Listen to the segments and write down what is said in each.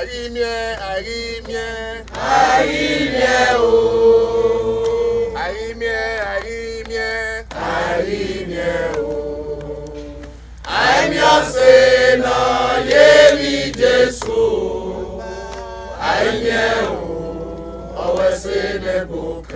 Arimie, arimie, arimie o. Arimie, arimie, arimie o. Aimio se no yemi Jesu. Arimie o. Always say the book.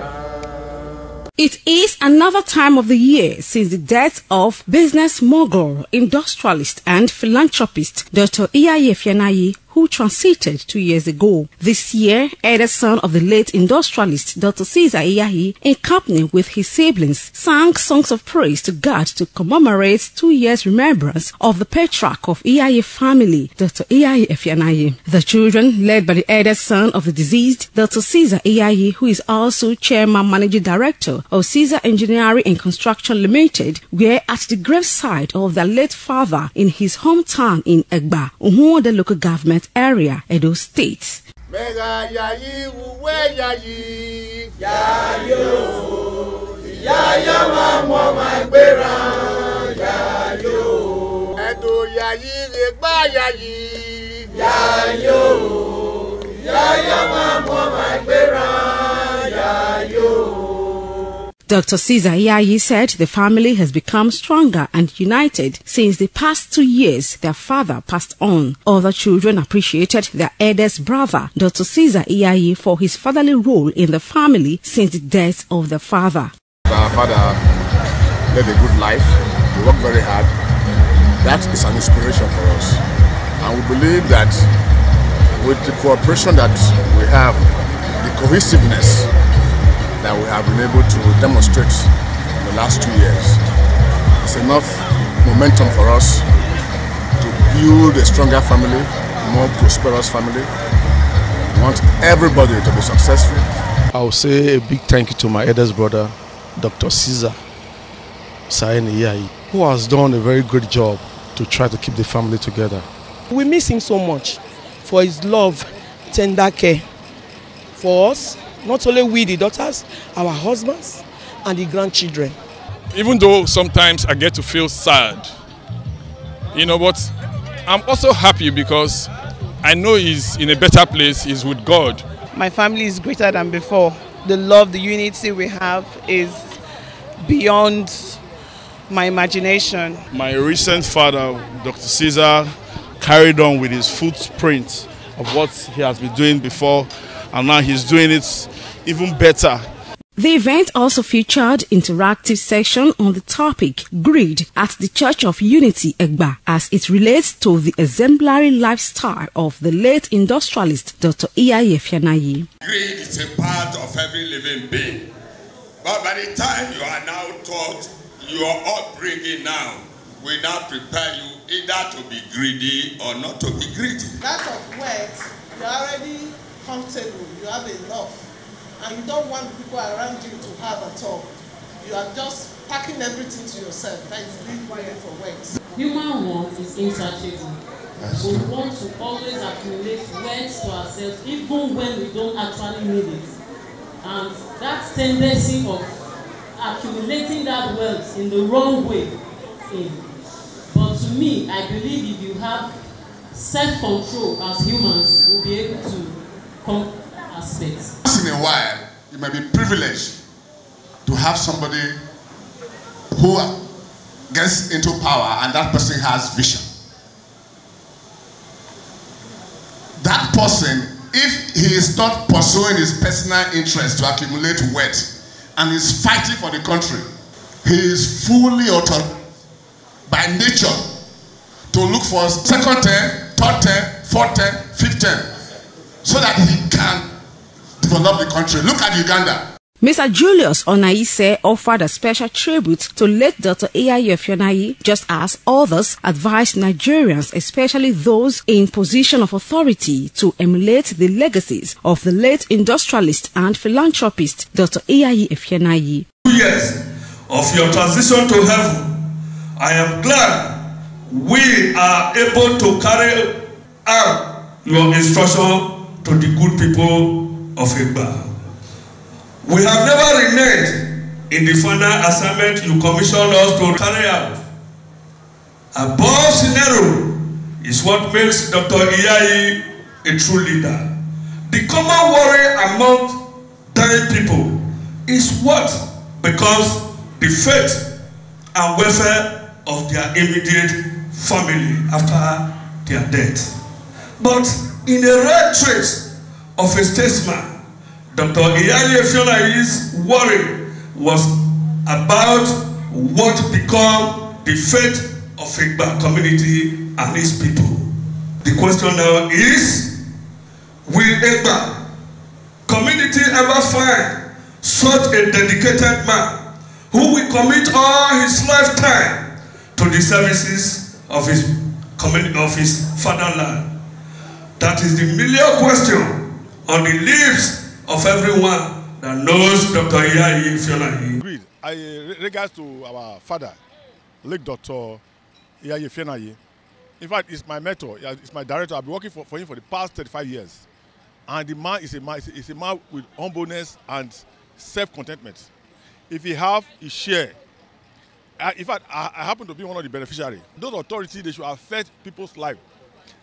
It is another time of the year since the death of business mogul, industrialist and philanthropist Dr. Iyayi Efianayi, who transited 2 years ago. This year, eldest son of the late industrialist Dr. Iyayi, in company with his siblings, sang songs of praise to God to commemorate 2 years' remembrance of the patriarch of Iyayi family, Dr. Iyayi Efianayi. The children, led by the eldest son of the deceased, Dr. Iyayi, who is also chairman managing director of Caesar Engineering and Construction Limited, were at the graveside of their late father in his hometown in Egba, the local government area, Edo State. Mega yayi uwe yayi. Yayo, yaya mama magbera. Yayo, Edo yayi Egba yayi. Yayo, yaya mama magbera. Yayo. Dr. Iyayi said the family has become stronger and united since the past 2 years their father passed on. Other children appreciated their eldest brother, Dr. Iyayi, for his fatherly role in the family since the death of their father. Our father led a good life. He worked very hard. That is an inspiration for us. And we believe that with the cooperation that we have, the cohesiveness that we have been able to demonstrate in the last 2 years, it's enough momentum for us to build a stronger family, more prosperous family. We want everybody to be successful. I will say a big thank you to my eldest brother, Dr. Iyayi, who has done a very good job to try to keep the family together. We miss him so much for his love, tender care for us. Not only we, the daughters, our husbands, and the grandchildren. Even though sometimes I get to feel sad, but I'm also happy because I know he's in a better place, he's with God. My family is greater than before. The love, the unity we have is beyond my imagination. My recent father, Dr. Caesar, carried on with his footprint of what he has been doing before, and now he's doing it even better. The event also featured interactive section on the topic Greed at the Church of Unity Egba, as it relates to the exemplary lifestyle of the late industrialist Dr. Iyayi Efianayi. Greed is a part of every living being. But by the time you are now taught your upbringing now, we now prepare you either to be greedy or not to be greedy. That of wealth, you're already comfortable, you have enough. And you don't want people around you to have at all. You are just packing everything to yourself. That is being ready for wealth. Human want is insatiable. We want to always accumulate wealth to ourselves, even when we don't actually need it. And that tendency of accumulating that wealth in the wrong way. But to me, I believe if you have self-control as humans, we'll be able to come aspects. Once in a while, you may be privileged to have somebody who gets into power and that person has vision. That person, if he is not pursuing his personal interest to accumulate wealth and is fighting for the country, he is fully authorized by nature to look for second term, third term, fourth term, fifth term, so that he can develop the country. Look at Uganda. Mr. Julius Onaise offered a special tribute to late Dr. Iyayi Efianayi, just as others advised Nigerians, especially those in position of authority, to emulate the legacies of the late industrialist and philanthropist Dr. Iyayi Efianayi. 2 years of your transition to heaven, I am glad we are able to carry out your instruction to the good people of Egba. We have never remained in the final assignment you commissioned us to carry out. Above scenario is what makes Dr. Iyayi a true leader. The common worry among dying people is what becomes the fate and welfare of their immediate family after their death. But in a rare trait of a statesman, Dr. Iyayi Efianayi's worry was about what become the fate of Egba community and its people. The question now is, will Egba community ever find such a dedicated man who will commit all his lifetime to the services of his community, of his fatherland? That is the million question on the lips of everyone that knows Dr. Iyayi Efianayi. Agreed. Regards to our father, late Dr. Iyayi Efianayi. In fact, it's my mentor, it's my director. I've been working for him for the past 35 years. And the man is a man with humbleness and self-contentment. If he have his share, in fact, I happen to be one of the beneficiaries. Those authorities, they should affect people's life.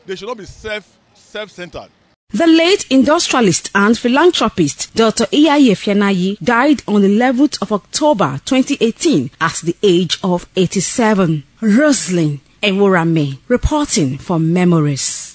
They should not be self-centered. The late industrialist and philanthropist Dr. Iyayi Efianayi died on the 11th of October 2018 at the age of 87. Roslyn Eworame reporting for Memories.